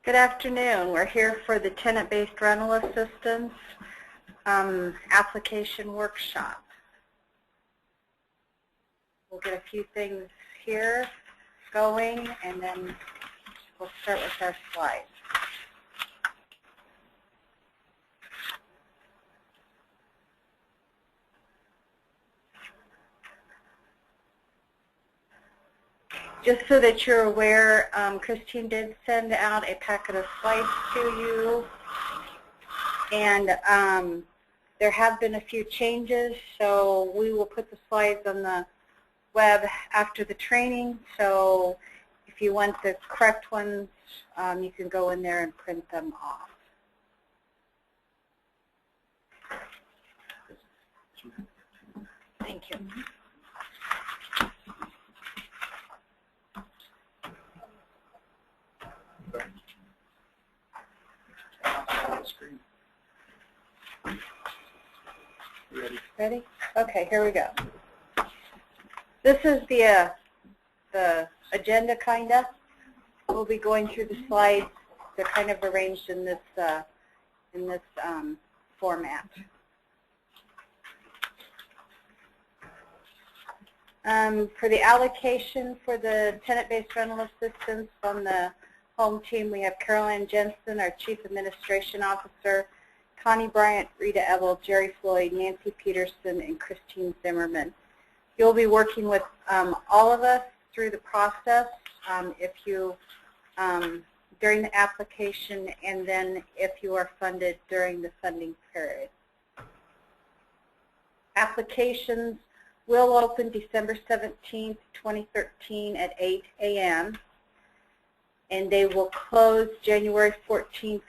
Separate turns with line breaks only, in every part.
Good afternoon. We're here for the tenant-based rental assistance application workshop. We'll get a few things here going, and then we'll start with our slides. Just so that you're aware, Christine did send out a packet of slides to you, and there have been a few changes, so we will put the slides on the web after the training. So if you want the correct ones, you can go in there and print them off. Thank you. Ready? Okay, here we go. This is the agenda, kinda. We'll be going through the slides. They're kind of arranged in this format. For the allocation for the tenant-based rental assistance on the home team, we have Caroline Jensen, our Chief Administration Officer, Connie Bryant, Rita Evel, Jerry Floyd, Nancy Peterson, and Christine Zimmerman. You'll be working with all of us through the process during the application, and then if you are funded during the funding period. Applications will open December 17th, 2013 at 8 a.m. and they will close January 14th,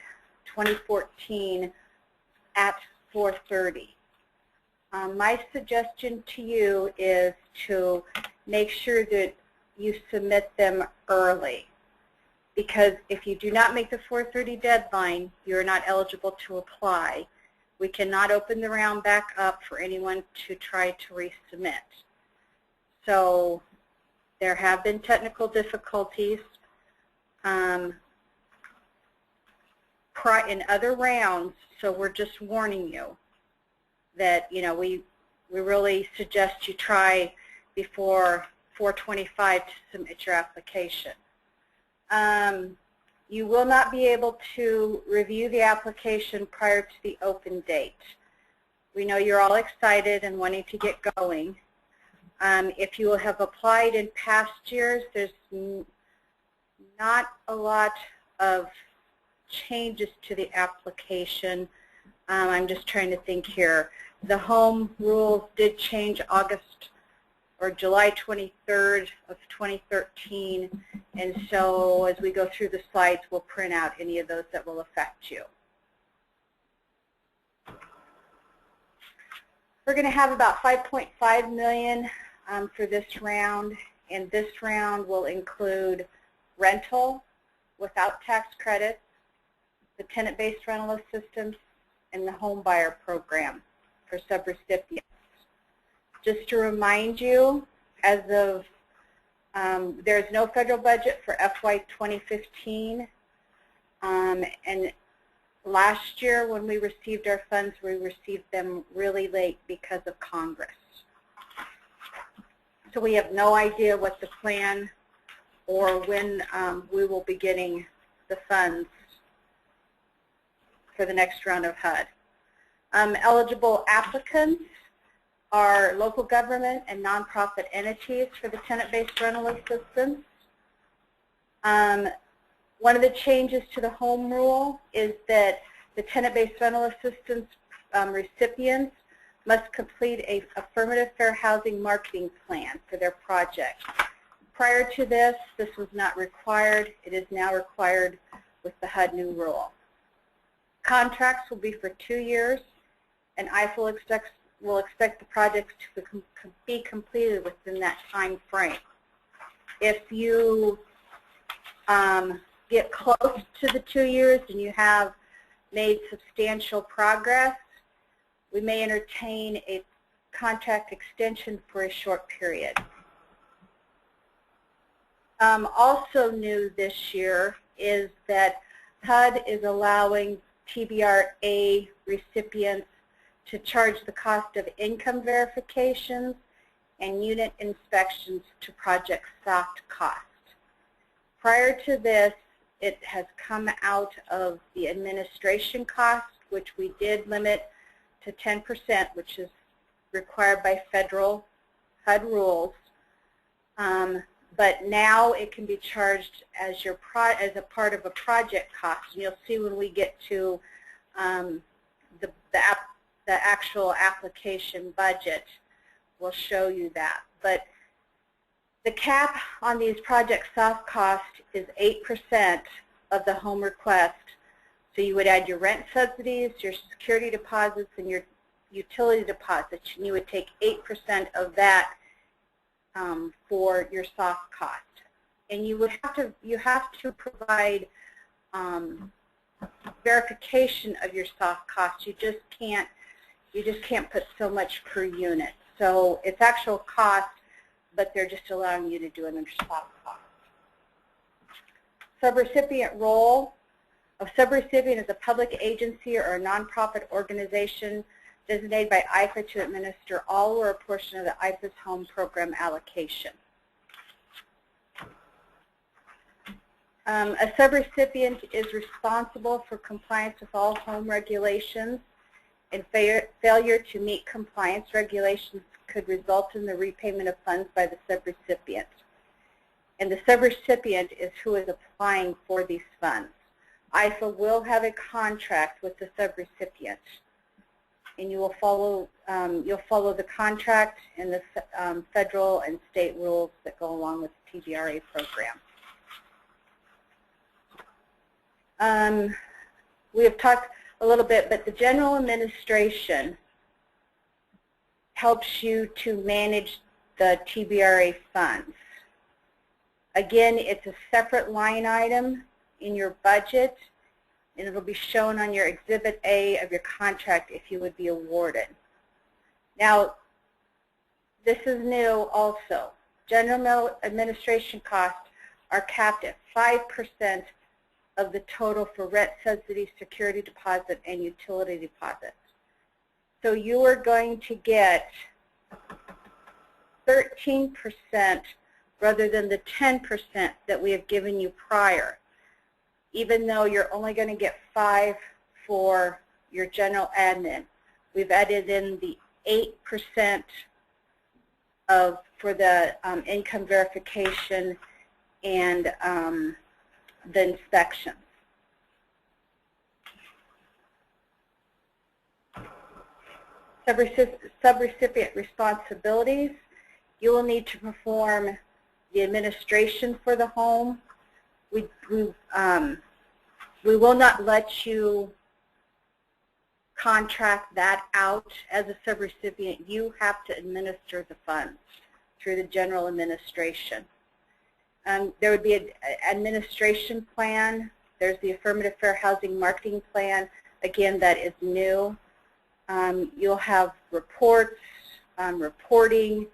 2014 at 4:30. My suggestion to you is to make sure that you submit them early, because if you do not make the 4:30 deadline, you're not eligible to apply. We cannot open the round back up for anyone to try to resubmit. So there have been technical difficulties in other rounds, so we're just warning you that, you know, we really suggest you try before 4/25 to submit your application. You will not be able to review the application prior to the open date. We know you're all excited and wanting to get going. If you have applied in past years, there's not a lot of changes to the application. I'm just trying to think here. The home rules did change July 23rd of 2013, and so as we go through the slides, we'll print out any of those that will affect you. We're going to have about $5.5 million for this round, and this round will include rental without tax credits, the tenant-based rental assistance, and the home buyer program for subrecipients. Just to remind you, as of there's no federal budget for FY 2015, and last year when we received our funds, we received them really late because of Congress. So we have no idea what the plan or when we will be getting the funds for the next round of HUD. Eligible applicants are local government and nonprofit entities for the tenant-based rental assistance. One of the changes to the home rule is that the tenant-based rental assistance recipients must complete an affirmative fair housing marketing plan for their project. Prior to this was not required. It is now required with the HUD new rule. Contracts will be for 2 years, and IFE will expect the projects to be completed within that time frame. If you get close to the 2 years and you have made substantial progress, we may entertain a contract extension for a short period. Also new this year is that HUD is allowing TBRA recipients to charge the cost of income verifications and unit inspections to project soft cost. Prior to this, it has come out of the administration cost, which we did limit to 10%, which is required by federal HUD rules. But now it can be charged as a part of a project cost. And you'll see when we get to the actual application budget, we'll show you that. But the cap on these project soft costs is 8% of the home request. So you would add your rent subsidies, your security deposits, and your utility deposits, and you would take 8% of that for your soft cost. And you have to provide verification of your soft cost. You just can't put so much per unit. So it's actual cost, but they're just allowing you to do it under soft cost. Subrecipient role. A subrecipient is a public agency or a nonprofit organization designated by IFA to administer all or a portion of the IFA's home program allocation. A subrecipient is responsible for compliance with all home regulations, and failure to meet compliance regulations could result in the repayment of funds by the subrecipient. And the subrecipient is who is applying for these funds. IFA will have a contract with the subrecipient, and you will follow the contract and the federal and state rules that go along with the TBRA program. We have talked a little bit, but the general administration helps you to manage the TBRA funds. Again, it's a separate line item in your budget, and it'll be shown on your Exhibit A of your contract if you would be awarded. Now, this is new also. General administration costs are capped at 5% of the total for rent subsidy, security deposit, and utility deposits. So you are going to get 13% rather than the 10% that we have given you prior, even though you're only going to get 5% for your general admin. We've added in the 8% for the income verification and the inspections. Subrecipient responsibilities. You will need to perform the administration for the home. We will not let you contract that out as a subrecipient. You have to administer the funds through the general administration. There would be an administration plan. There's the Affirmative Fair Housing Marketing Plan. Again, that is new. You'll have reports, reporting.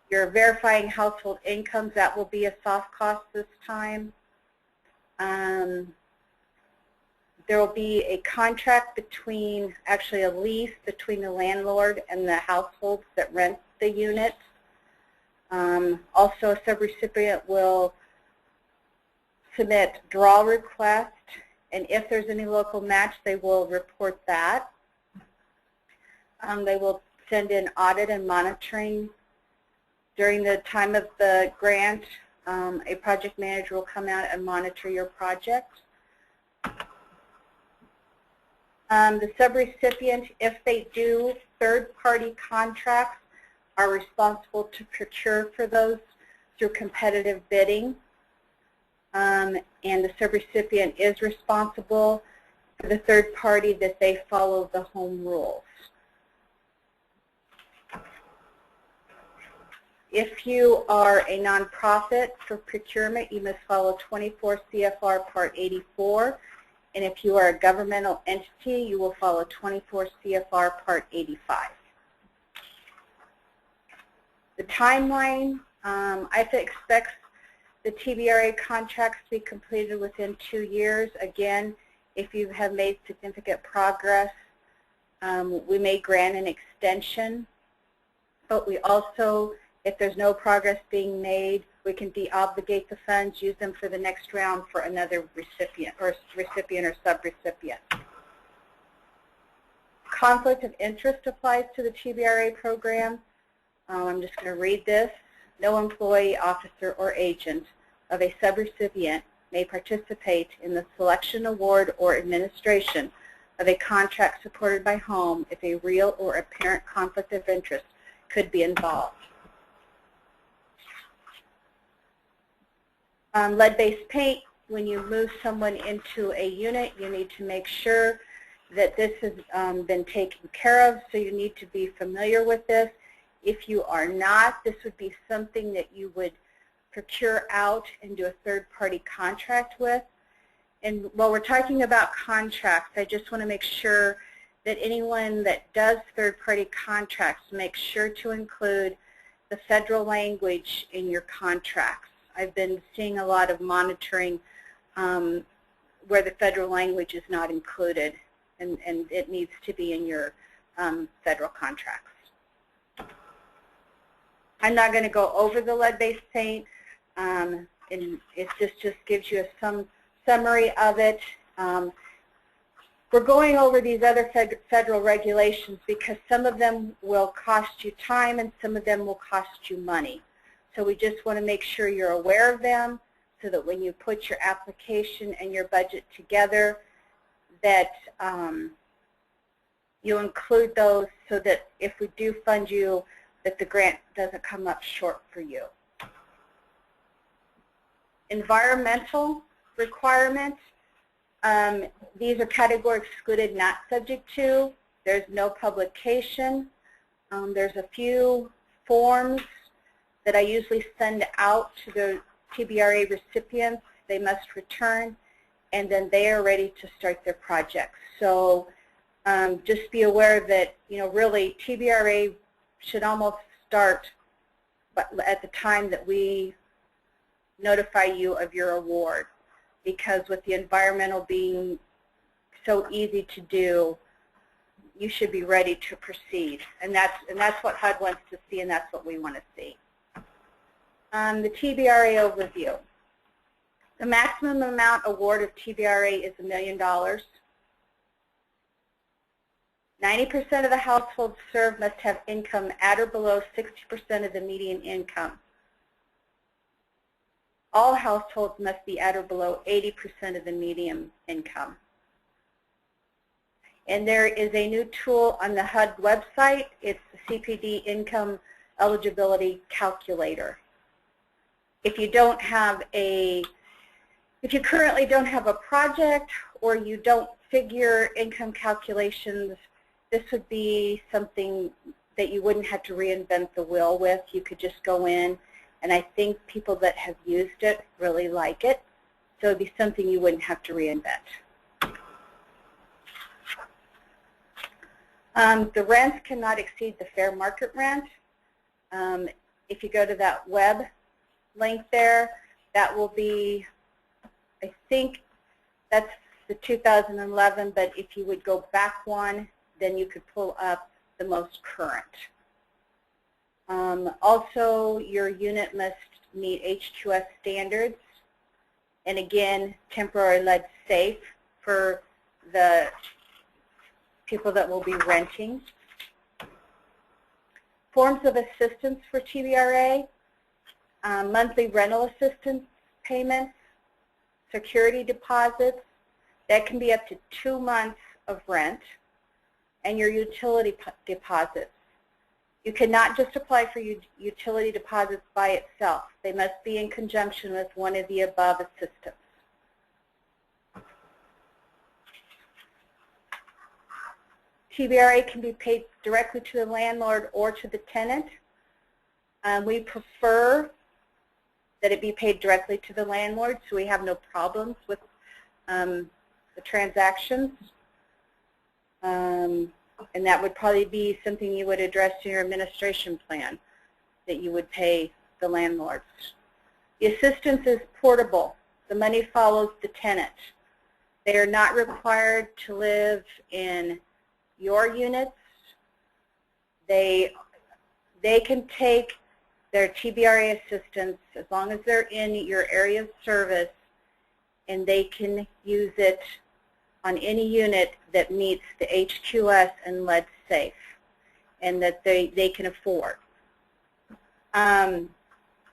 You're verifying household incomes. That will be a soft cost this time. There will be a contract between, actually a lease between the landlord and the households that rent the unit. Also, a subrecipient will submit draw request, and if there's any local match, they will report that. They will send in audit and monitoring. During the time of the grant, a project manager will come out and monitor your project. The subrecipient, if they do third-party contracts, are responsible to procure for those through competitive bidding. And the subrecipient is responsible for the third party that they follow the home rules. If you are a nonprofit for procurement, you must follow 24 CFR Part 84. And if you are a governmental entity, you will follow 24 CFR Part 85. The timeline, IFA expects the TBRA contracts to be completed within 2 years. Again, if you have made significant progress, we may grant an extension, but we also, if there's no progress being made, we can deobligate the funds, use them for the next round for another recipient or subrecipient. Conflict of interest applies to the TBRA program. I'm just going to read this. No employee, officer, or agent of a subrecipient may participate in the selection, award, or administration of a contract supported by home if a real or apparent conflict of interest could be involved. Lead-based paint, when you move someone into a unit, you need to make sure that this has been taken care of, so you need to be familiar with this. If you are not, this would be something that you would procure out and do a third-party contract with. And while we're talking about contracts, I just want to make sure that anyone that does third-party contracts make sure to include the federal language in your contracts. I've been seeing a lot of monitoring where the federal language is not included, and it needs to be in your federal contracts. I'm not going to go over the lead-based paint, and it just gives you some summary of it. We're going over these other federal regulations because some of them will cost you time and some of them will cost you money. So we just want to make sure you're aware of them so that when you put your application and your budget together that you include those so that if we do fund you, that the grant doesn't come up short for you. Environmental requirements, these are category excluded, not subject to. There's no publication. There's a few forms that I usually send out to the TBRA recipients. They must return, and then they are ready to start their projects. So just be aware that, really TBRA should almost start at the time that we notify you of your award, because with the environmental being so easy to do, you should be ready to proceed. And that's what HUD wants to see, and that's what we want to see. The TBRA overview. The maximum amount award of TBRA is $1 million. 90% of the households served must have income at or below 60% of the median income. All households must be at or below 80% of the median income. And there is a new tool on the HUD website. It's the CPD Income Eligibility Calculator. If you currently don't have a project or you don't figure income calculations, this would be something that you wouldn't have to reinvent the wheel with. You could just go in, and I think people that have used it really like it. So it would be something you wouldn't have to reinvent. The rents cannot exceed the fair market rent. If you go to that web link there, that will be, I think that's the 2011, but if you would go back one, then you could pull up the most current. Also, your unit must meet H2S standards, and again, temporary lead safe for the people that will be renting. Forms of assistance for TBRA, monthly rental assistance payments, security deposits, that can be up to 2 months of rent, and your utility deposits. You cannot just apply for utility deposits by itself. They must be in conjunction with one of the above assistance. TBRA can be paid directly to the landlord or to the tenant. We prefer that it be paid directly to the landlord, so we have no problems with the transactions. And that would probably be something you would address in your administration plan, that you would pay the landlords. The assistance is portable. The money follows the tenant. They are not required to live in your units. They can take their TBRA assistance as long as they're in your area of service, and they can use it on any unit that meets the HQS and lead safe and that they can afford.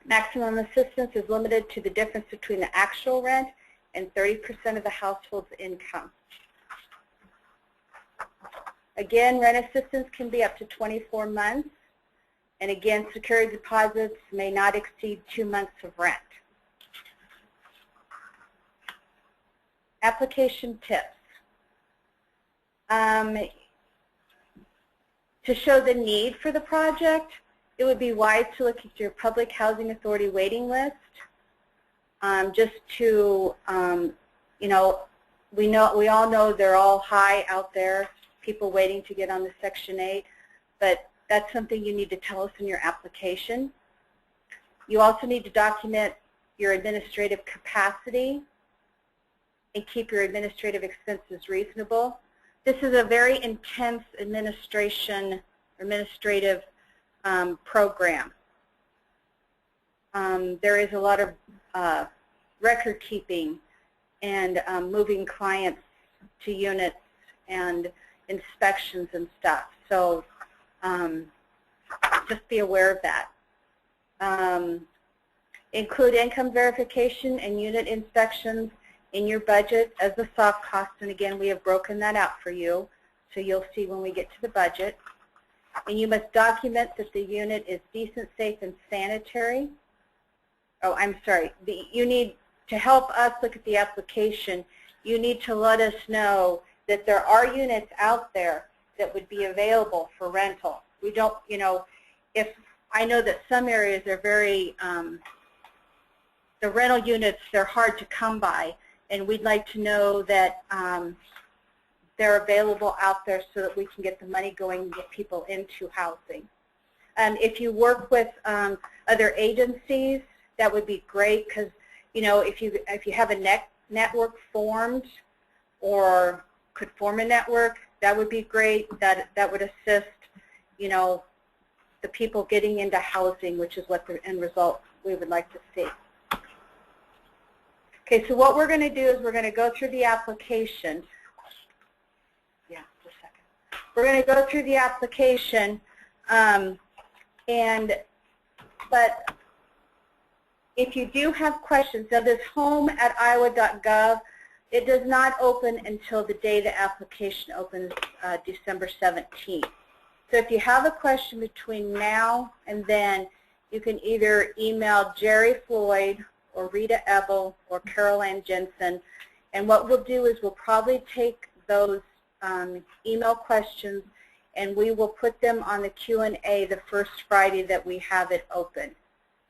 Maximum assistance is limited to the difference between the actual rent and 30% of the household's income. Again, rent assistance can be up to 24 months. And again, security deposits may not exceed 2 months of rent. Application tips. To show the need for the project, it would be wise to look at your Public Housing Authority waiting list. Just to, you know, we all know they're all high out there, people waiting to get on the Section 8, but that's something you need to tell us in your application. You also need to document your administrative capacity and keep your administrative expenses reasonable. This is a very intense administrative program. There is a lot of record keeping and moving clients to units and inspections and stuff. So just be aware of that. Include income verification and unit inspections in your budget as a soft cost, and again, we have broken that out for you, so you'll see when we get to the budget. And you must document that the unit is decent, safe, and sanitary. Oh, I'm sorry. You need to help us look at the application. You need to let us know that there are units out there that would be available for rental. We don't, you know, if I know that some areas are very, the rental units, they're hard to come by, and we'd like to know that they're available out there so that we can get the money going and get people into housing. If you work with other agencies, that would be great, because you know, if you have a network formed or could form a network, that would be great. That would assist, you know, the people getting into housing, which is what the end result we would like to see. Okay, so what we're going to do is we're going to go through the application. Yeah, just a second. We're going to go through the application, but if you do have questions, now this home@iowa.gov, it does not open until the day the application opens, December 17th. So if you have a question between now and then, you can either email Jerry Floyd or Rita Ebel or Carol Ann Jensen, and what we'll do is we'll probably take those email questions and we will put them on the Q&A the first Friday that we have it open,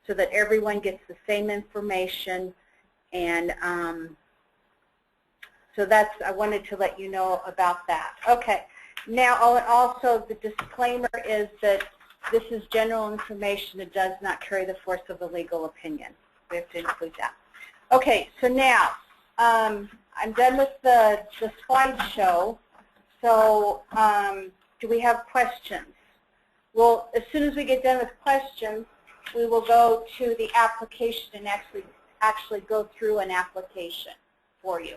so that everyone gets the same information. And so that's, I wanted to let you know about that. Okay, now also the disclaimer is that this is general information. It does not carry the force of a legal opinion. We have to include that. Okay, so now I'm done with the slideshow. So do we have questions? Well, as soon as we get done with questions, we will go to the application and actually go through an application for you.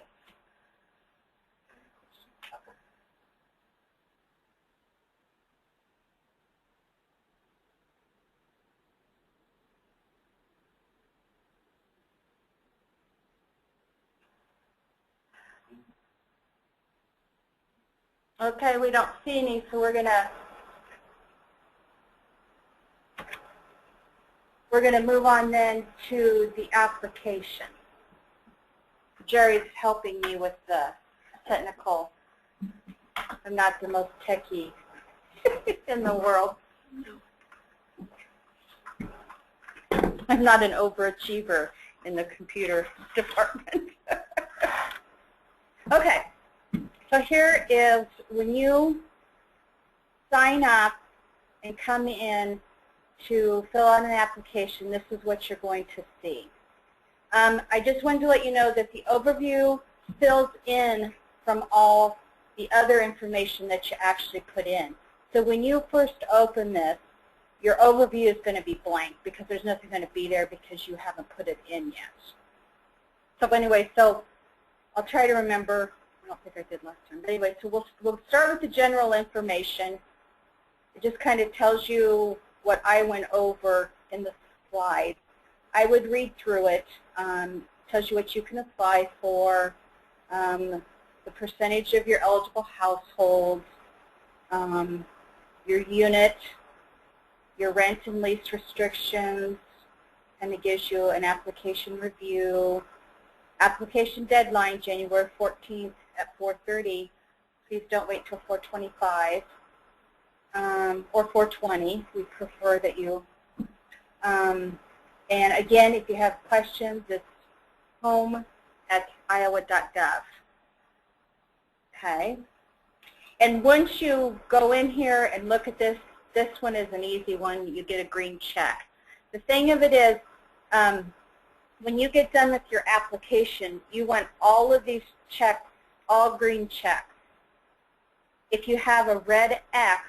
Okay, we don't see any, so we're gonna move on then to the application. Jerry's helping me with the technical. I'm not the most techie in the world. I'm not an overachiever in the computer department. Okay. So here is when you sign up and come in to fill out an application, this is what you're going to see. I just wanted to let you know that the overview fills in from all the other information that you actually put in. So when you first open this, your overview is going to be blank because there's nothing going to be there because you haven't put it in yet. So anyway, so I'll try to remember. I don't think I did last time. But anyway, so we'll start with the general information. It just kind of tells you what I went over in the slide. I would read through it. Tells you what you can apply for, the percentage of your eligible households, your unit, your rent and lease restrictions, and it gives you an application review. Application deadline, January 14th at 4:30. Please don't wait till 4:25 or 4:20. We prefer that you. And again, if you have questions, it's home@iowa.gov. Okay. And once you go in here and look at this, this one is an easy one. You get a green check. The thing of it is, when you get done with your application, you want all of these checks, all green checks. If you have a red X,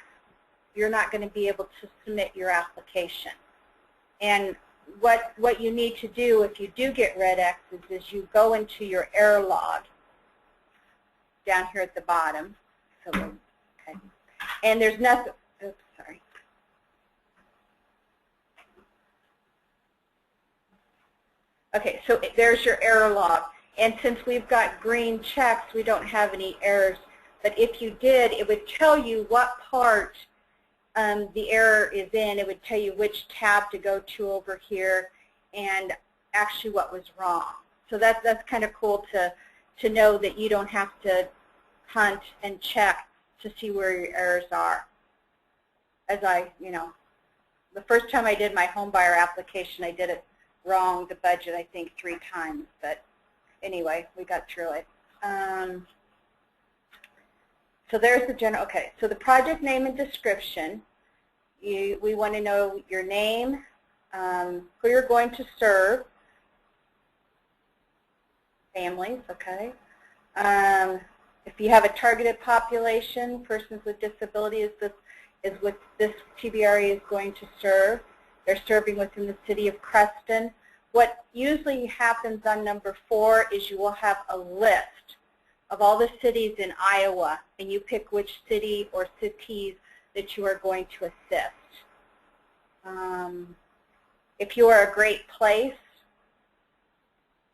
you're not going to be able to submit your application. And what you need to do if you do get red X's is you go into your error log down here at the bottom. So, okay. And there's nothing, oops, sorry. Okay, so there's your error log. And since we've got green checks, we don't have any errors. But if you did, it would tell you what part the error is in. It would tell you which tab to go to over here and actually what was wrong. So that's kind of cool to know that you don't have to hunt and check to see where your errors are. As the first time I did my home buyer application, I did it wrong, the budget, I think 3 times. But anyway, we got through it. So there's the general, okay, so the project name and description. We want to know your name, who you're going to serve, families, okay. If you have a targeted population, persons with disabilities is what this TBRA is going to serve. They're serving within the city of Creston. What usually happens on number 4 is you will have a list of all the cities in Iowa, and you pick which city or cities that you are going to assist. If you are a great place,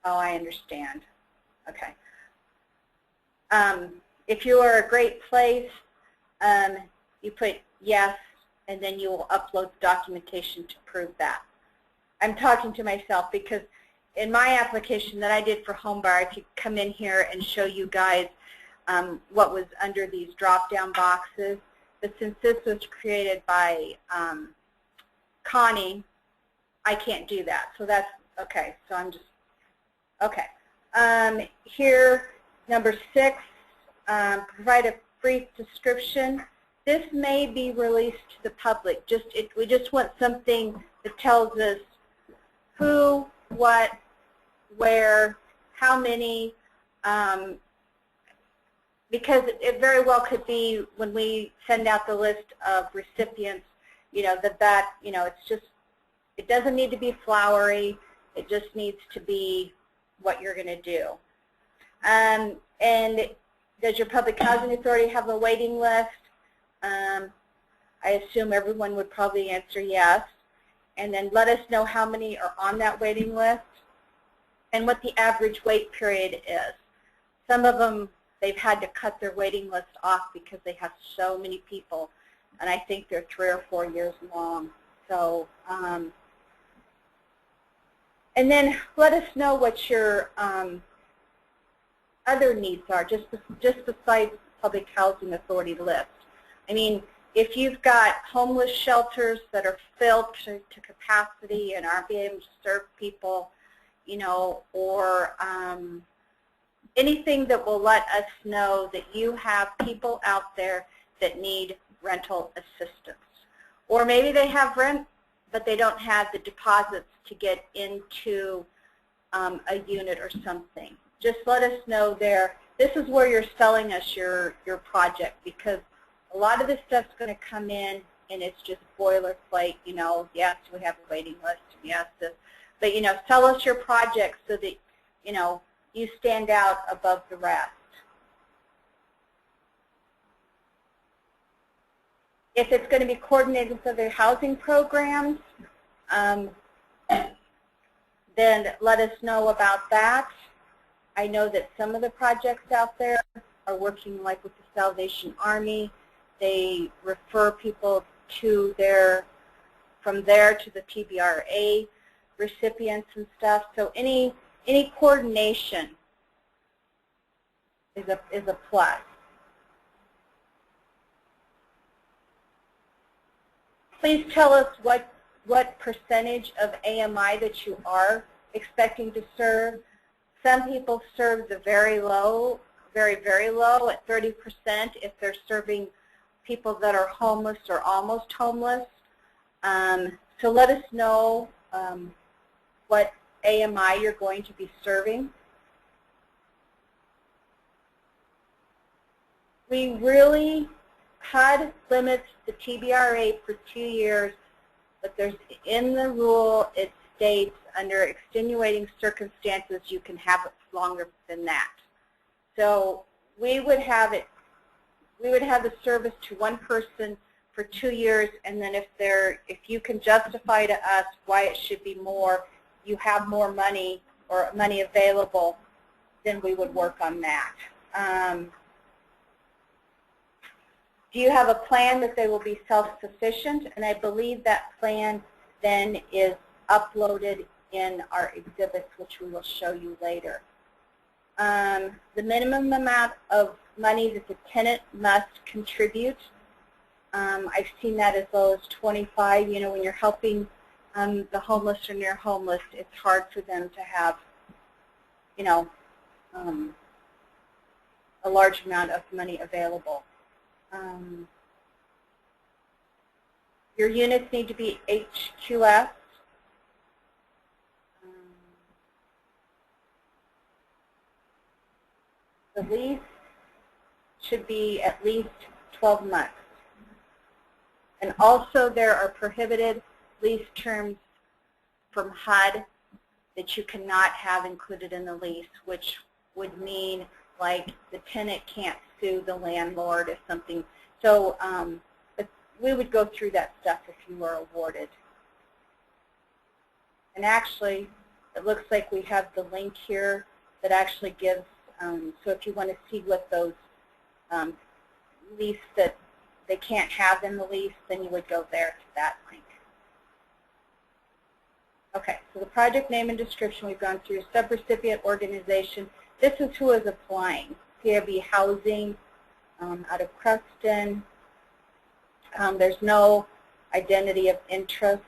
oh, I understand. Okay. If you are a great place, you put yes, and then you will upload documentation to prove that. I'm talking to myself because in my application that I did for home buyer, I could come in here and show you guys what was under these drop-down boxes. But since this was created by Connie, I can't do that. So that's okay. So I'm just okay. Here, number 6, provide a brief description. This may be released to the public. We just want something that tells us who, what, where, how many, because it very well could be when we send out the list of recipients, it's just, it doesn't need to be flowery. It just needs to be what you're going to do. And does your public housing authority have a waiting list? I assume everyone would probably answer yes. And then let us know how many are on that waiting list and what the average wait period is. Some of them, they've had to cut their waiting list off because they have so many people, and I think they're 3 or 4 years long. So, and then let us know what your other needs are, just besides public housing authority list. I mean, if you've got homeless shelters that are filled to capacity and aren't being able to serve people, or anything that will let us know that you have people out there that need rental assistance. Or maybe they have rent, but they don't have the deposits to get into a unit or something. Just let us know there. This is where you're selling us your project, because a lot of this stuff's going to come in and it's just boilerplate, you know, yes, we have a waiting list, yes, this. But, you know, sell us your project so that, you know, you stand out above the rest. If it's going to be coordinated with other housing programs, then let us know about that. I know that some of the projects out there are working like with the Salvation Army. They refer people to from there to the TBRA recipients and stuff. So any coordination is a plus. Please tell us what percentage of AMI that you are expecting to serve. Some people serve the very low, very, very low at 30% if they're serving people that are homeless or almost homeless. So let us know what AMI you're going to be serving. We really HUD limits the TBRA for 2 years, but there's in the rule it states under extenuating circumstances you can have it longer than that. So we would have the service to one person for 2 years, and then if you can justify to us why it should be more, you have more money or money available, then we would work on that. Do you have a plan that they will be self-sufficient? And I believe that plan then is uploaded in our exhibits, which we will show you later. The minimum amount of money that the tenant must contribute, I've seen that as low as 25. You know, when you're helping the homeless or near homeless, it's hard for them to have, you know, a large amount of money available. Your units need to be HQS. The lease should be at least 12 months. And also there are prohibited lease terms from HUD that you cannot have included in the lease, which would mean like the tenant can't sue the landlord or something. So we would go through that stuff if you were awarded. And actually, it looks like we have the link here that actually gives, so if you want to see what those lease that they can't have in the lease, then you would go there to that link. Okay, so the project name and description we've gone through, subrecipient organization. This is who is applying. PRB Housing out of Creston. There's no identity of interest.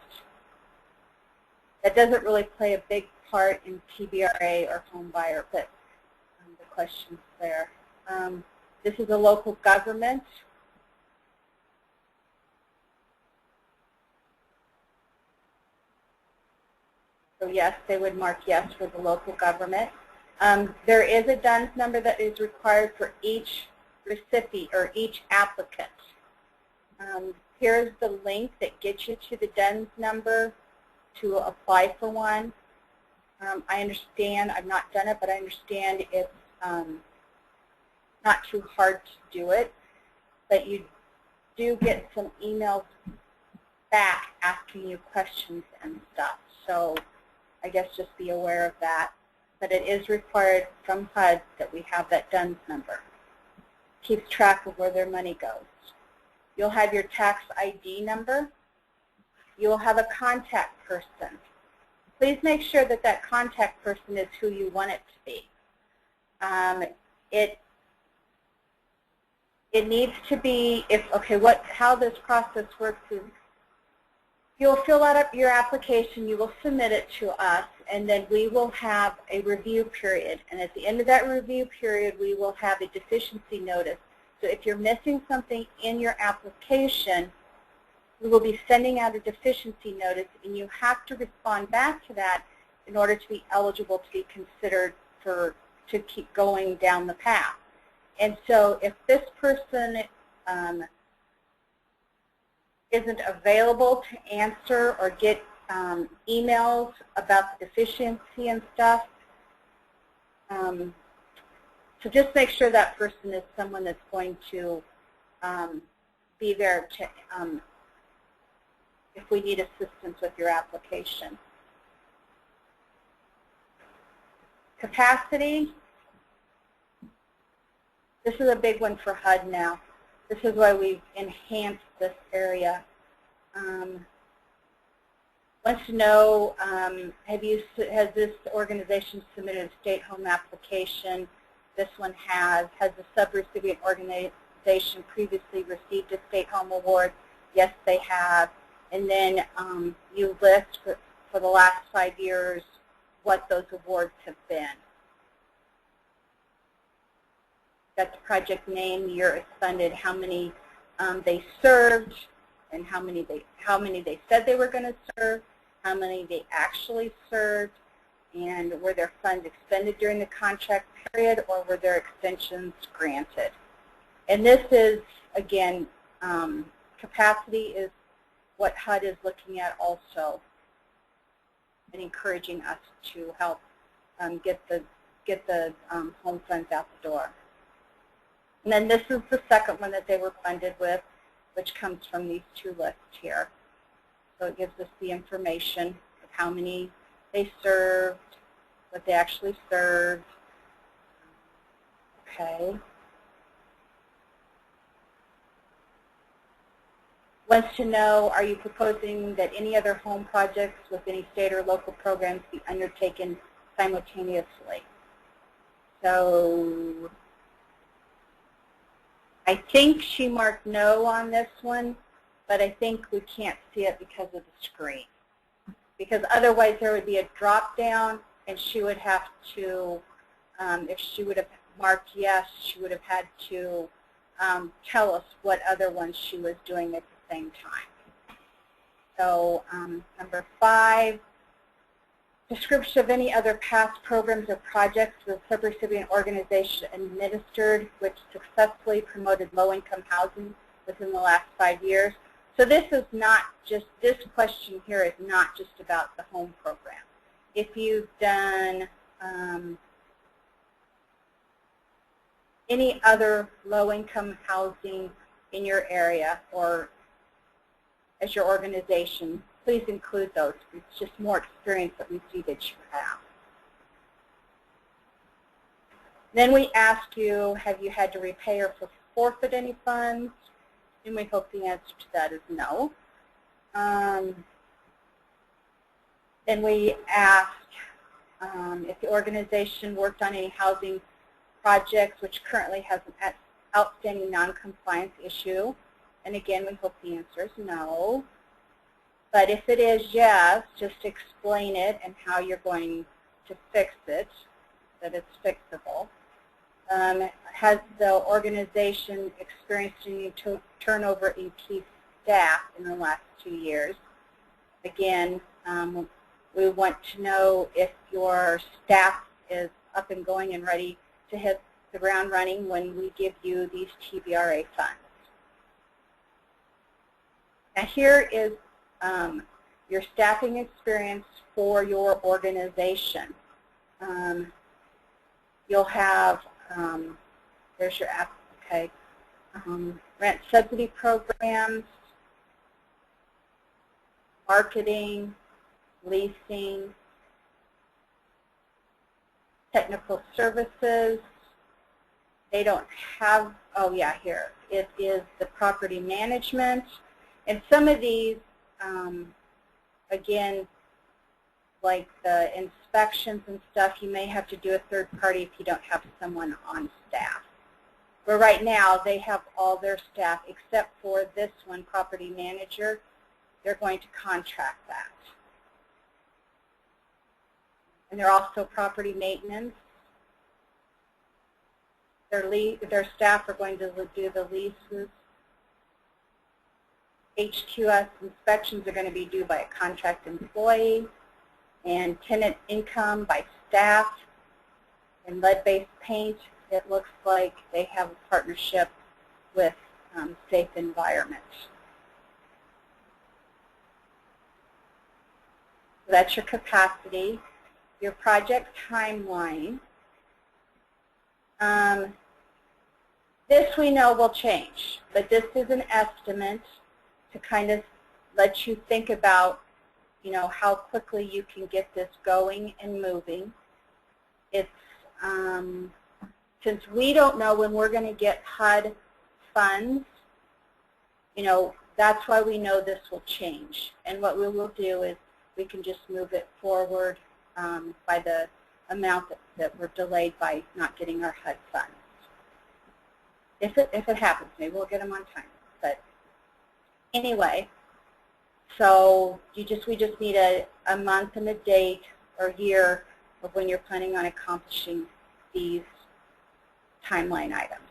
That doesn't really play a big part in TBRA or home buyer, but the question's there. This is a local government. So yes, they would mark yes for the local government. There is a DUNS number that is required for each recipient or each applicant. Here's the link that gets you to the DUNS number to apply for one. I understand, I've not done it, but I understand it's not too hard to do it, but you do get some emails back asking you questions and stuff. So I guess just be aware of that. But it is required from HUD that we have that DUNS number. Keeps track of where their money goes. You'll have your tax ID number. You'll have a contact person. Please make sure that that contact person is who you want it to be. It needs to be, how this process works is you'll fill out your application, you will submit it to us, and then we will have a review period. And at the end of that review period, we will have a deficiency notice. So if you're missing something in your application, we will be sending out a deficiency notice, and you have to respond back to that in order to be eligible to be considered to keep going down the path. And so if this person isn't available to answer or get emails about the deficiency and stuff, so just make sure that person is someone that's going to be there to, if we need assistance with your application. Capacity. This is a big one for HUD now. This is why we've enhanced this area. Wants to know, has this organization submitted a state home application? This one has. Has the subrecipient organization previously received a state home award? Yes, they have. And then you list for the last 5 years what those awards have been. Got the project name, year it's funded, how many they served, and how many they said they were going to serve, how many they actually served, and were their funds expended during the contract period, or were their extensions granted. And this is, again, capacity is what HUD is looking at also, and encouraging us to help get the home funds out the door. And then this is the second one that they were funded with, which comes from these two lists here. So it gives us the information of how many they served, what they actually served. Okay. Wants to know, are you proposing that any other home projects with any state or local programs be undertaken simultaneously? So I think she marked no on this one, but I think we can't see it because of the screen. Because otherwise there would be a drop down, and she would have to, if she would have marked yes, she would have had to tell us what other ones she was doing at the same time. So number 5, description of any other past programs or projects with subrecipient organization administered which successfully promoted low-income housing within the last 5 years. So this is not just, this question here is not just about the home program. If you've done any other low-income housing in your area or as your organization, please include those. It's just more experience that we see that you have. Then we ask you, have you had to repay or forfeit any funds? And we hope the answer to that is no. Then we ask if the organization worked on any housing projects which currently has an outstanding non-compliance issue. And again, we hope the answer is no. But if it is yes, just explain it and how you're going to fix it, that it's fixable. Has the organization experienced any turnover in key staff in the last 2 years? Again, we want to know if your staff is up and going and ready to hit the ground running when we give you these TBRA funds. Now here is your staffing experience for your organization. You'll have, there's your app, okay, rent subsidy programs, marketing, leasing, technical services. They don't have, oh yeah, here. It is the property management. And some of these, again, like the inspections and stuff, you may have to do a third party if you don't have someone on staff. But right now, they have all their staff except for this one, property manager. They're going to contract that. And they're also property maintenance. Their staff are going to do the leases. HQS inspections are going to be due by a contract employee. And tenant income by staff and lead-based paint, it looks like they have a partnership with Safe Environment. So that's your capacity. Your project timeline. This we know will change, but this is an estimate to kind of let you think about, you know, how quickly you can get this going and moving. It's since we don't know when we're going to get HUD funds, you know, that's why we know this will change. And what we will do is we can just move it forward by the amount that we're delayed by not getting our HUD funds. If it happens, maybe we'll get them on time. But anyway, so we just need a month and a date or year of when you're planning on accomplishing these timeline items.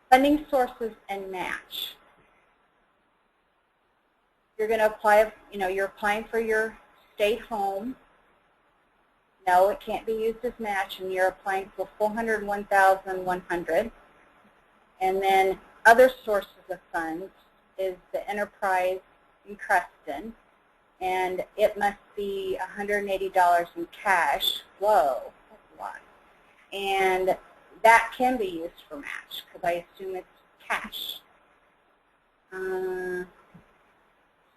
Funding sources and match. You're going to apply, you know, you're applying for your state home. No, it can't be used as match, and you're applying for $401,100. And then other sources of funds is the enterprise in Creston, and it must be $180 in cash. Whoa, that's a lot. And that can be used for match because I assume it's cash.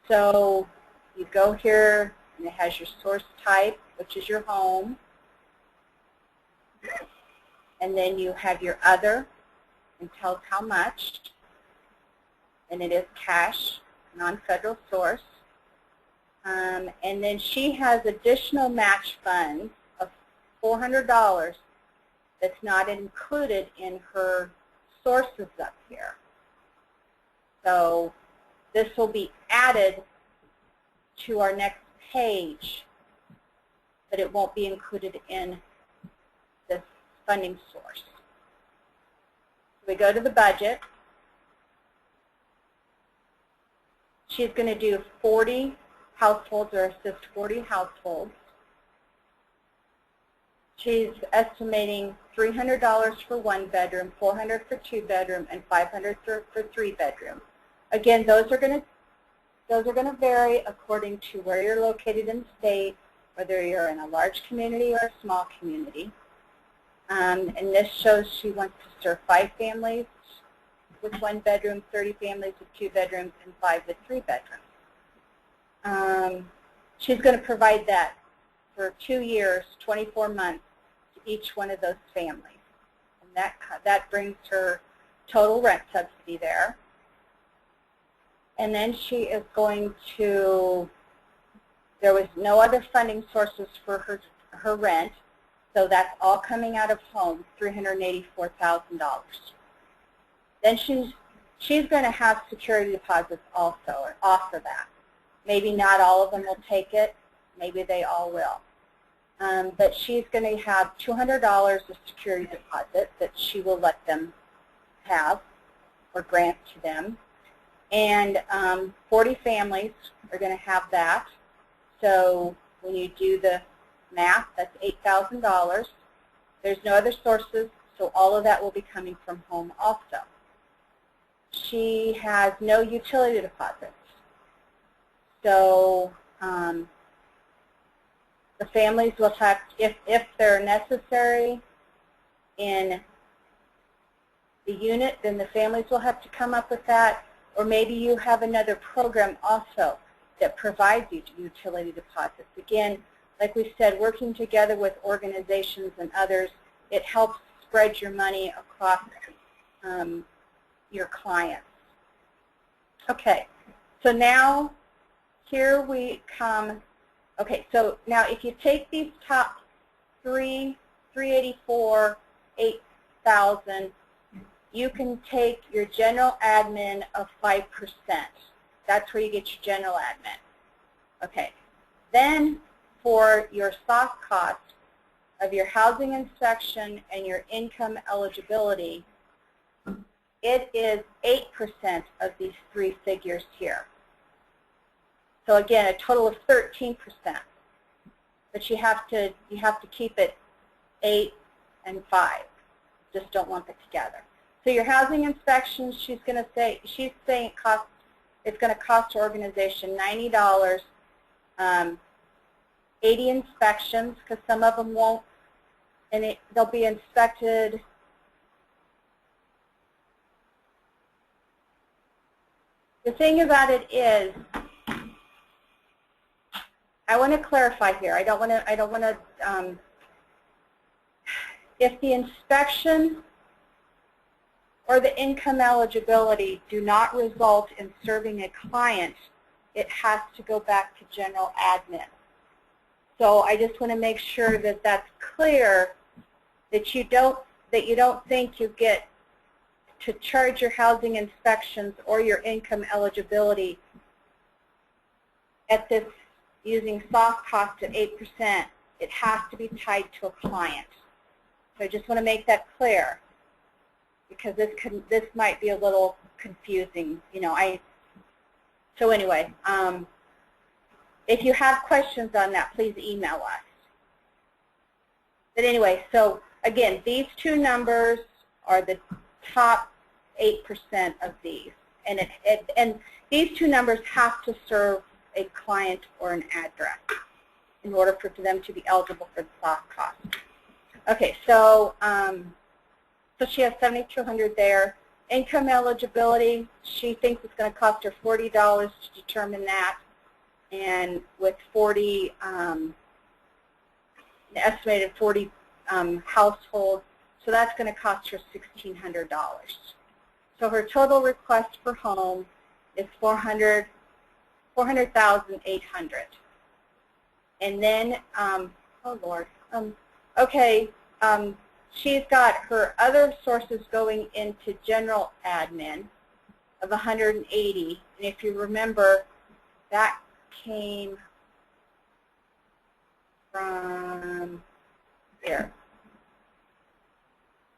So you go here, and it has your source type, which is your home. And then you have your other, and tells how much. And it is cash, non-federal source. And then she has additional match funds of $400 that's not included in her sources up here. So this will be added to our next page, but it won't be included in this funding source. So we go to the budget. She's going to do 40 households or assist 40 households. She's estimating $300 for 1 bedroom, $400 for 2 bedroom, and $500 for 3 bedroom. Again, those are going to vary according to where you're located in the state, whether you're in a large community or a small community. And this shows she wants to serve 5 families with 1 bedroom, 30 families with 2 bedrooms, and 5 with 3 bedrooms. She's going to provide that for 2 years, 24 months to each one of those families. And that brings her total rent subsidy there. And then she is going to, there was no other funding sources for her rent, so that's all coming out of home, $384,000. Then she's going to have security deposits also, or off of that. Maybe not all of them will take it. Maybe they all will. But she's going to have $200 of security deposit that she will let them have or grant to them. And 40 families are going to have that. So when you do the math, that's $8,000. There's no other sources, so all of that will be coming from home also. She has no utility deposits. So the families will have, if they're necessary in the unit, then the families will have to come up with that. Or maybe you have another program also that provides you utility deposits. Again, like we said, working together with organizations and others, it helps spread your money across your clients. Okay, so now here we come. Okay, so now if you take these top 384, 8,000, you can take your general admin of 5%. That's where you get your general admin. Okay, then for your soft cost of your housing inspection and your income eligibility, it is 8% of these 3 figures here. So again, a total of 13%. But you have to keep it 8 and 5. Just don't lump it together. So your housing inspections, she's saying it's going to cost her organization $90. 80 inspections, because some of them won't, and they'll be inspected. The thing about it is, I want to clarify here. I don't want to. If the inspection or the income eligibility do not result in serving a client, it has to go back to general admin. So I just want to make sure that that's clear, that you don't think you get to charge your housing inspections or your income eligibility at this using soft cost at 8%. It has to be tied to a client. So I just want to make that clear, because this might be a little confusing. So anyway, if you have questions on that, please email us. But anyway, so again, these two numbers are the top 8% of these, and these two numbers have to serve a client or an address in order for them to be eligible for the soft cost. Okay, so so she has $7,200 there. Income eligibility, she thinks it's going to cost her $40 to determine that, and with 40, an estimated 40 households, so that's going to cost her $1,600. So her total request per home is $400,800. And then, oh Lord, okay, she's got her other sources going into general admin of $180, and if you remember, that came from there,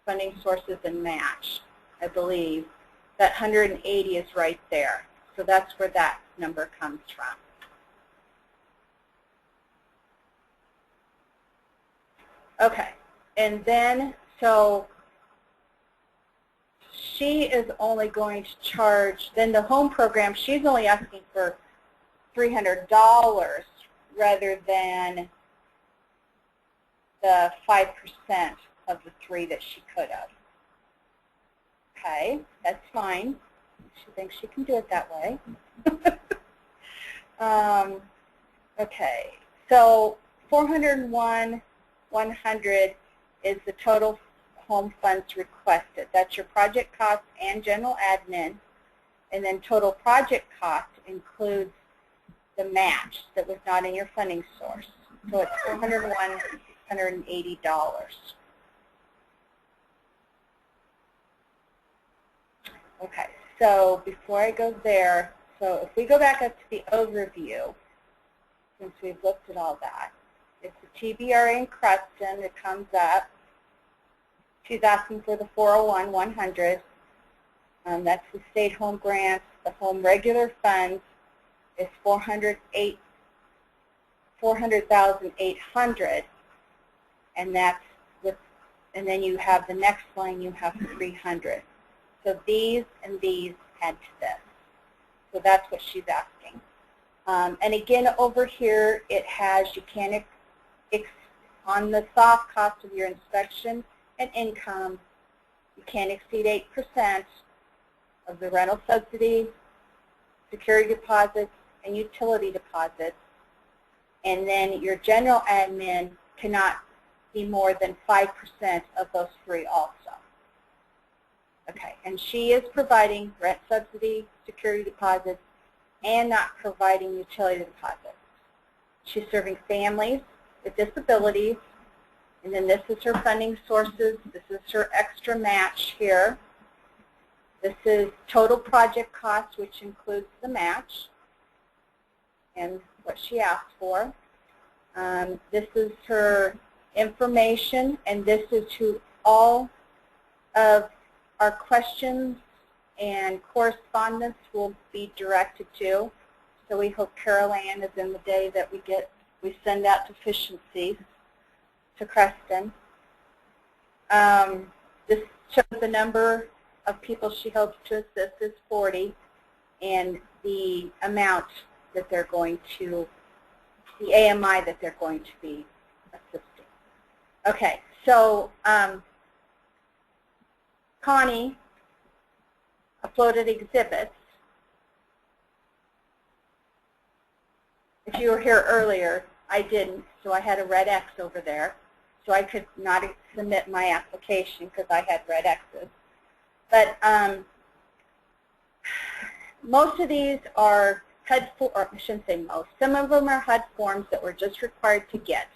funding sources and match, I believe. That 180 is right there, so that's where that number comes from. Okay, and then, so she is only going to charge, then the home program, she's only asking for $300 rather than the 5% of the 3 that she could have. Okay, that's fine. She thinks she can do it that way. Okay, so $401,100 is the total home funds requested. That's your project cost and general admin, and then total project cost includes the match that was not in your funding source. So it's $401,680. Okay, so before I go there, so if we go back up to the overview, since we've looked at all that, it's the TBRA in Creston that comes up. She's asking for the $401,100. That's the state home grant. The home regular funds is $400,800, and that's with. And then you have the next line. You have $300. So these and these add to this. So that's what she's asking. And again, over here, it has, you can't, on the soft cost of your inspection and income, you can't exceed 8% of the rental subsidy, security deposits, and utility deposits. And then your general admin cannot be more than 5% of those 3 also. Okay, and she is providing rent subsidy, security deposits, and not providing utility deposits. She's serving families with disabilities, and then this is her funding sources. This is her extra match here. This is total project cost, which includes the match and what she asked for. This is her information, and this is who all of our questions and correspondence will be directed to So we hope Carol Ann is in the day that we send out deficiencies to Creston. This shows the number of people she hopes to assist is 40, and the amount that they're going to, the AMI that they're going to be assisting. Okay, so Connie uploaded exhibits. If you were here earlier, I didn't, so I had a red X over there. So I could not submit my application because I had red X's. But most of these are HUD, or I shouldn't say most, some of them are HUD forms that we're just required to get.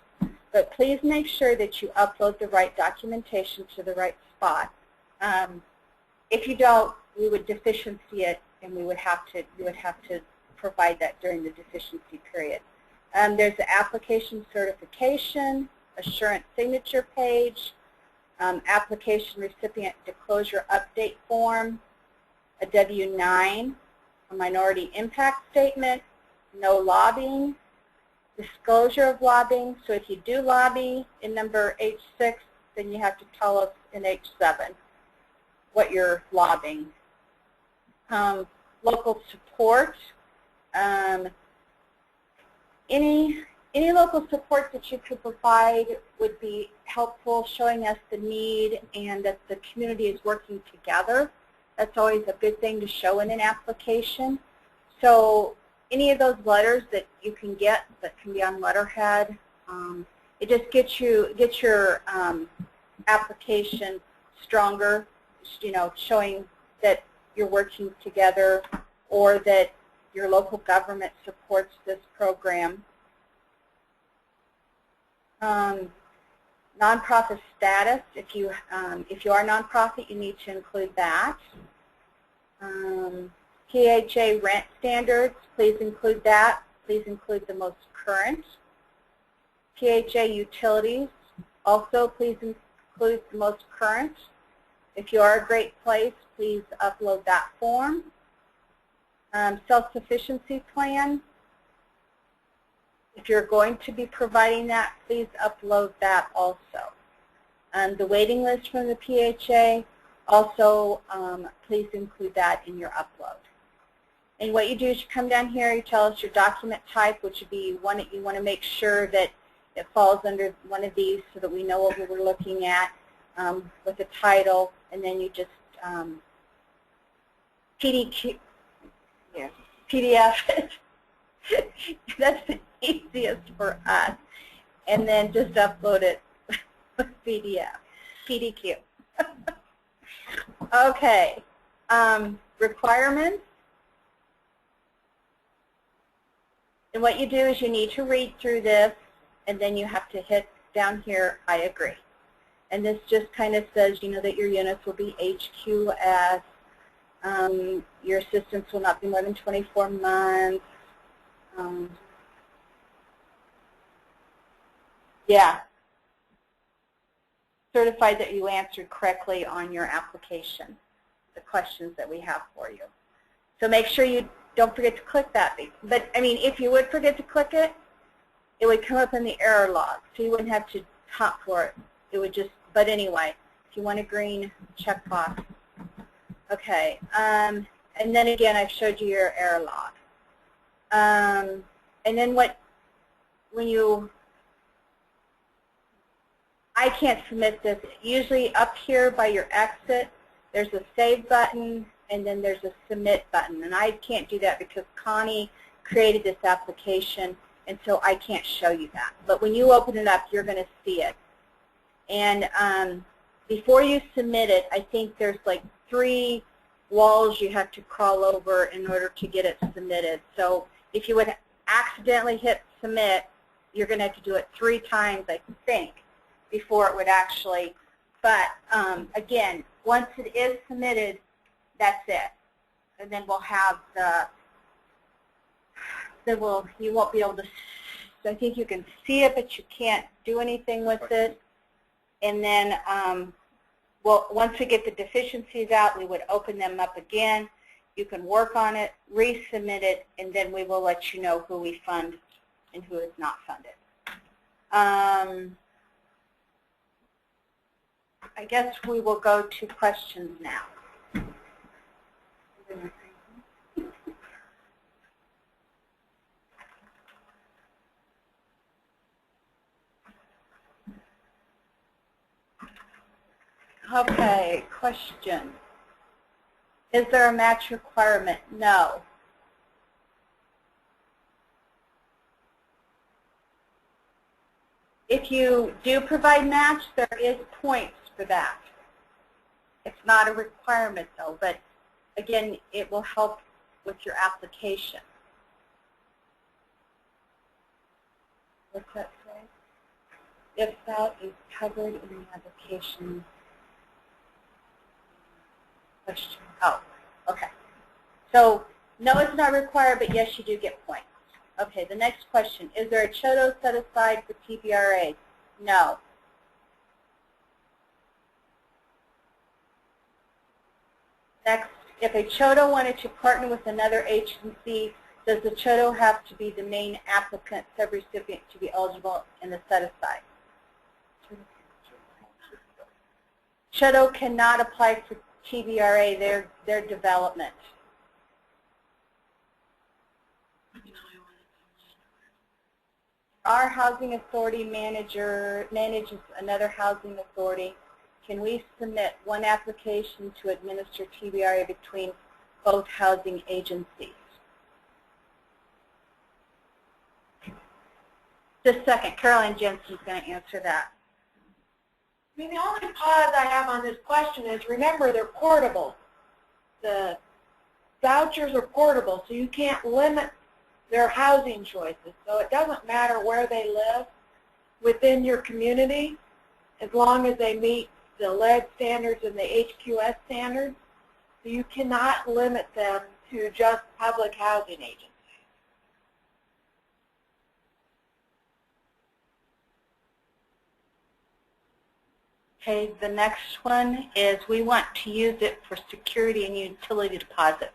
But please make sure that you upload the right documentation to the right spot. If you don't, we would deficiency it, and you would have to provide that during the deficiency period. There's the application certification, assurance signature page, application recipient disclosure update form, a W-9, a minority impact statement, no lobbying, disclosure of lobbying. So if you do lobby in number H6, then you have to tell us in H7 what you're lobbying. Local support. Any local support that you could provide would be helpful, showing us the need and that the community is working together. That's always a good thing to show in an application. So any of those letters that you can get that can be on letterhead, it just gets your application stronger, you know, showing that you're working together or that your local government supports this program. Nonprofit status, if you are nonprofit, you need to include that. PHA rent standards, please include that. Please include the most current. PHA utilities, also please include the most current. If you are a Great Place, please upload that form. Self-sufficiency plan. If you're going to be providing that, please upload that also. The waiting list from the PHA, also please include that in your upload. And what you do is you come down here, you tell us your document type, which would be one that you want to make sure that it falls under one of these so that we know what we're looking at with the title, and then you just PDF it. That's the easiest for us. And then just upload it with PDQ. Okay. Requirements. And what you do is you need to read through this, and then you have to hit down here, I agree. And this just kind of says, you know, that your units will be HQS. Your assistance will not be more than 24 months. Yeah. Certified that you answered correctly on your application, the questions that we have for you. So make sure you don't forget to click that. But, I mean, if you would forget to click it, it would come up in the error log. So you wouldn't have to hop for it. It would just, but anyway, if you want a green checkbox. Okay. And then again, I've showed you your error log. And then I can't submit this. Usually up here by your exit, there's a save button, and then there's a submit button. And I can't do that because Connie created this application, and so I can't show you that. But when you open it up, you're going to see it. And before you submit it, I think there's like 3 walls you have to crawl over in order to get it submitted. So if you would accidentally hit submit, you're going to have to do it 3 times, I think, before it would actually. But again, once it is submitted, that's it. And then we'll have you won't be able to, I think you can see it, but you can't do anything with it. And then, well, once we get the deficiencies out, we would open them up again, You can work on it, resubmit it, and then we will let you know who we fund and who is not funded. I guess we will go to questions now. Okay, question. Is there a match requirement? No. If you do provide match, there is points for that. It's not a requirement though, but again, it will help with your application. What's that say? If that is covered in the application. Question. Oh, okay. So, no, it's not required, but yes, you do get points. Okay, the next question. Is there a CHOTO set aside for TBRA? No. Next, if a CHOTO wanted to partner with another agency, does the CHOTO have to be the main applicant subrecipient to be eligible in the set aside? CHOTO cannot apply for TBRA, their development. Our housing authority manages another housing authority. Can we submit one application to administer TBRA between both housing agencies? Just a second, Caroline Jensen's going to answer that.
I mean, the only pause I have on this question is, remember, they're portable. The vouchers are portable, so you can't limit their housing choices. So it doesn't matter where they live within your community, as long as they meet the lead standards and the HQS standards. So you cannot limit them to just public housing agencies.
Okay, the next one is we want to use it for security and utility deposits.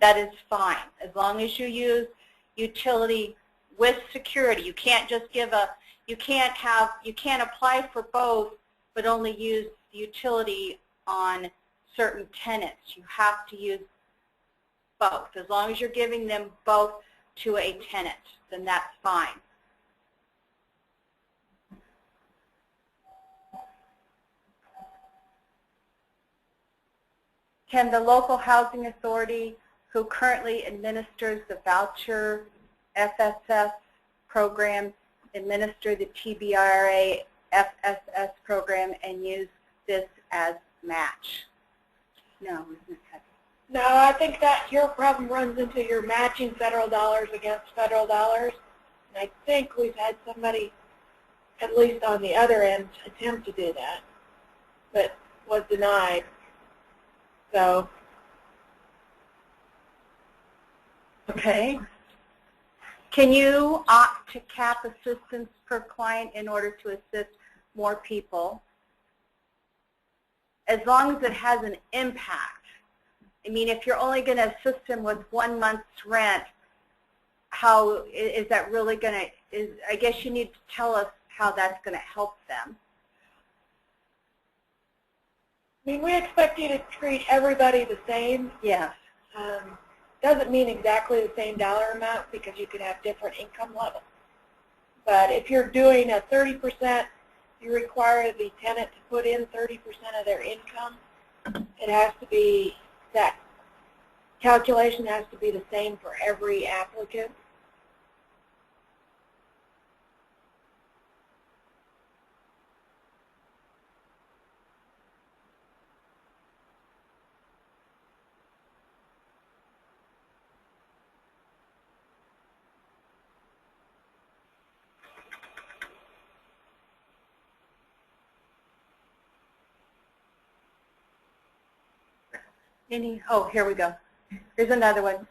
That is fine, as long as you use utility with security. You can't just give a, you can't apply for both, but only use the utility on certain tenants. You have to use both. As long as you're giving them both to a tenant, then that's fine. Can the local housing authority who currently administers the voucher FSS program administer the TBRA FSS program and use this as match? No, isn't it?
No, I think that your problem runs into your matching federal dollars against federal dollars. And I think we've had somebody, at least on the other end, attempt to do that, but was denied. So,
okay. Can you opt to cap assistance per client in order to assist more people? As long as it has an impact. I mean, if you're only going to assist them with 1 month's rent, how is that really going to, I guess you need to tell us how that's going to help them.
I mean, we expect you to treat everybody the same.
Yes.
Doesn't mean exactly the same dollar amount because you could have different income levels. But if you're doing a 30%, you require the tenant to put in 30% of their income. It has to be, that calculation has to be the same for every applicant.
Oh, here we go. Here's another one.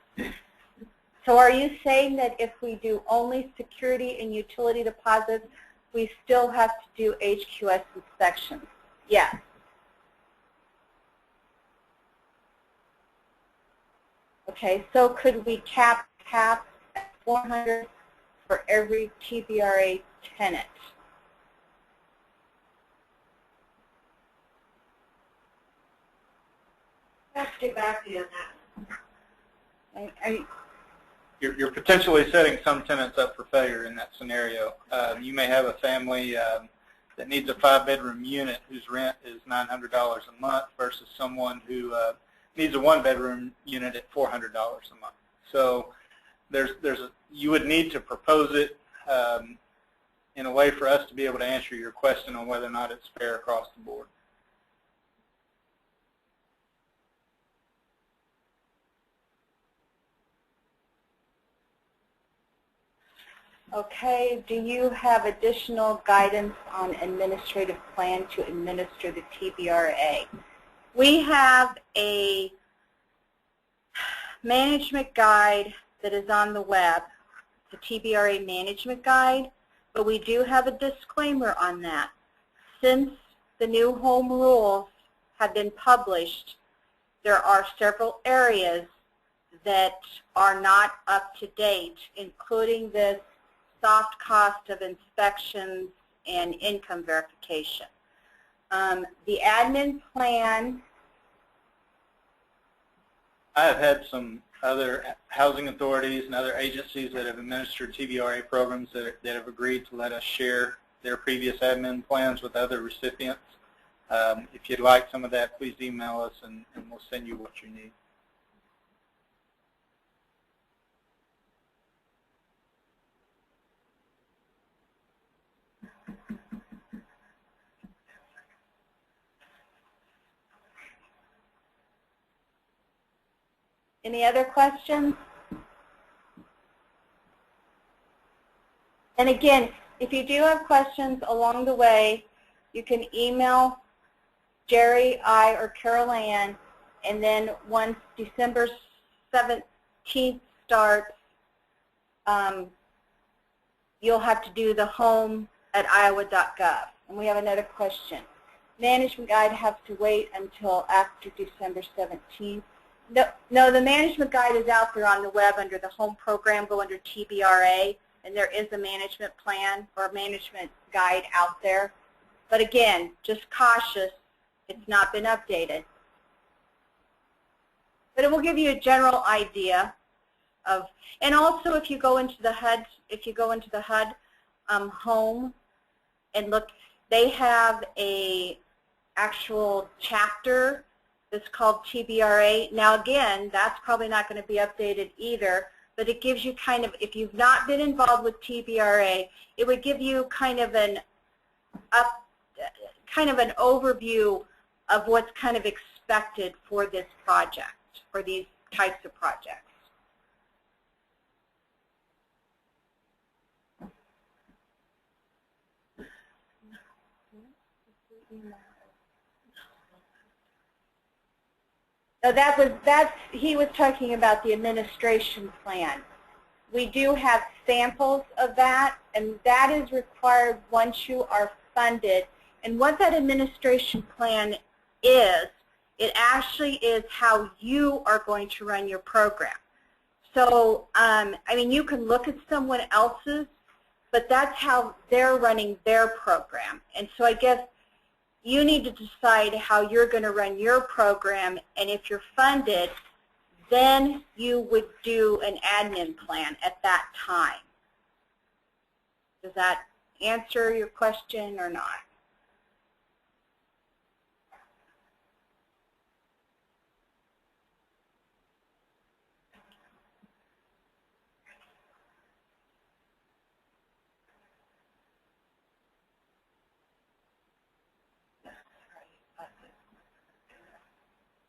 So are you saying that if we do only security and utility deposits, we still have to do HQS inspections? Yes. Okay, so could we cap at 400 for every TBRA tenant?
Let's get back to you on that.
You're potentially setting some tenants up for failure in that scenario. You may have a family that needs a 5-bedroom unit whose rent is $900 a month versus someone who needs a 1-bedroom unit at $400 a month. So you would need to propose it in a way for us to be able to answer your question on whether or not it's fair across the board.
Okay, do you have additional guidance on administrative plan to administer the TBRA? We have a management guide that is on the web, the TBRA management guide, but we do have a disclaimer on that. Since the new home rules have been published, there are several areas that are not up to date, including this soft cost of inspections and income verification. The admin plan.
I have had some other housing authorities and other agencies that have administered TBRA programs that have agreed to let us share their previous admin plans with other recipients. If you'd like some of that, please email us and we'll send you what you need.
Any other questions? And again, if you do have questions along the way, you can email Jerry, I, or Carol Ann, and then once December 17th starts, you'll have to do the home@iowa.gov. And we have another question. Management guide has to wait until after December 17th. No, the management guide is out there on the web under the home program. Go under TBRA, and there is a management plan or a management guide out there. But again, just cautious, it's not been updated. But it will give you a general idea of, and also if you go into the HUD, home and look, they have a actual chapter that's called TBRA. Now again, that's probably not going to be updated either, but it gives you kind of, if you've not been involved with TBRA, it would give you kind of an overview of what's kind of expected for this project, for these types of projects. So he was talking about the administration plan. We do have samples of that, and that is required once you are funded. And what that administration plan is, it actually is how you are going to run your program. So, I mean, you can look at someone else's, but that's how they're running their program. And so I guess you need to decide how you're going to run your program, and if you're funded, then you would do an admin plan at that time. Does that answer your question or not?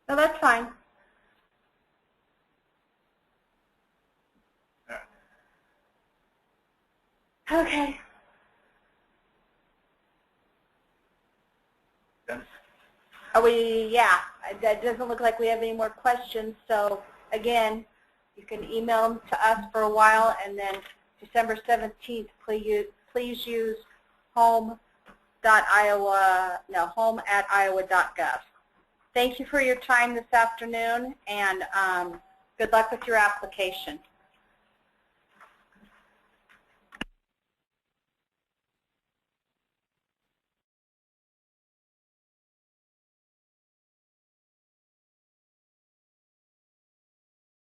No, that's fine. Okay.
Done?
Are we, yeah, that doesn't look like we have any more questions. So again, you can email them to us for a while, and then December 17th, please use home@iowa.gov. Thank you for your time this afternoon, and Good luck with your application.